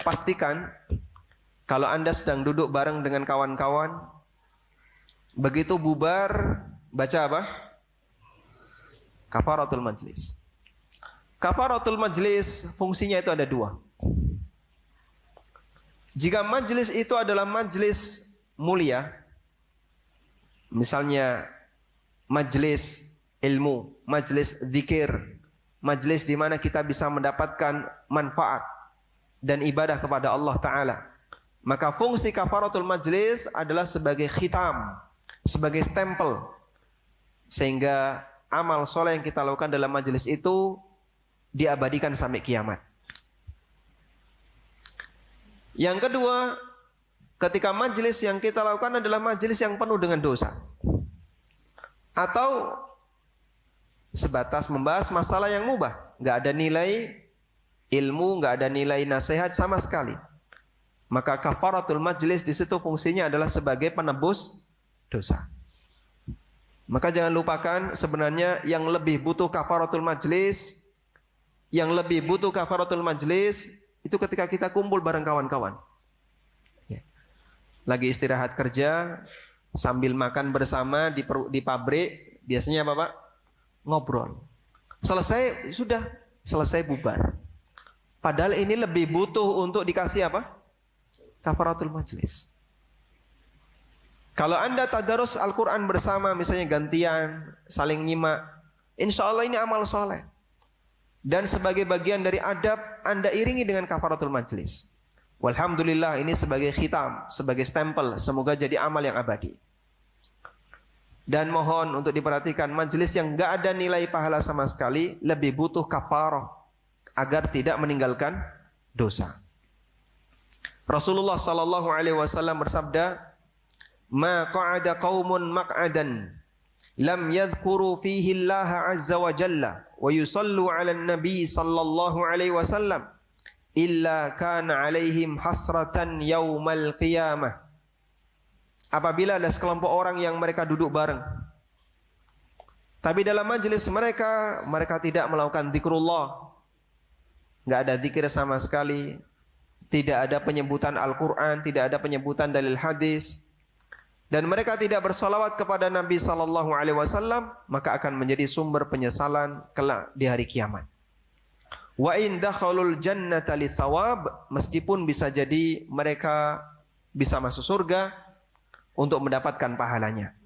pastikan kalau Anda sedang duduk bareng dengan kawan-kawan, begitu bubar, baca apa? Kafaratul majlis. Kafaratul majlis fungsinya itu ada dua. Jika majlis itu adalah majlis mulia, misalnya majlis ilmu, majlis zikir, majlis di mana kita bisa mendapatkan manfaat dan ibadah kepada Allah Ta'ala, maka fungsi kafaratul majlis adalah sebagai khitam, sebagai stempel, sehingga amal soleh yang kita lakukan dalam majlis itu diabadikan sampai kiamat. Yang kedua, ketika majlis yang kita lakukan adalah majlis yang penuh dengan dosa, atau sebatas membahas masalah yang mubah, nggak ada nilai ilmu, nggak ada nilai nasihat sama sekali, maka kafaratul majlis di situ fungsinya adalah sebagai penebus dosa. Maka jangan lupakan, sebenarnya yang lebih butuh kafaratul majlis, itu ketika kita kumpul bareng kawan-kawan. Lagi istirahat kerja, sambil makan bersama di pabrik, biasanya apa Pak? Ngobrol. Selesai bubar. Padahal ini lebih butuh untuk dikasih apa? Kafaratul majlis. Kalau Anda tadarus Al-Quran bersama, misalnya gantian, saling nyimak, insya Allah ini amal soleh. Dan sebagai bagian dari adab, Anda iringi dengan kafaratul majlis. Walhamdulillah, ini sebagai khitam, sebagai stempel, semoga jadi amal yang abadi. Dan mohon untuk diperhatikan, majlis yang gak ada nilai pahala sama sekali lebih butuh kafarah agar tidak meninggalkan dosa. Rasulullah sallallahu alaihi wasallam bersabda, "Ma qa'ada qaumun maq'adan lam yadhkuru fihi Allah azza wa jalla wa yusallu 'alan nabi sallallahu alaihi wasallam illa kana 'alaihim hasratan yaumal qiyamah." Apabila ada sekelompok orang yang mereka duduk bareng, tapi dalam majelis mereka tidak melakukan zikrullah, enggak ada zikir sama sekali, tidak ada penyebutan Al-Quran, tidak ada penyebutan dalil hadis, dan mereka tidak bersolawat kepada Nabi sallallahu alaihi wasallam, maka akan menjadi sumber penyesalan kelak di hari kiamat. Wa in dakhalul jannata li thawab, meskipun bisa jadi mereka bisa masuk surga untuk mendapatkan pahalanya.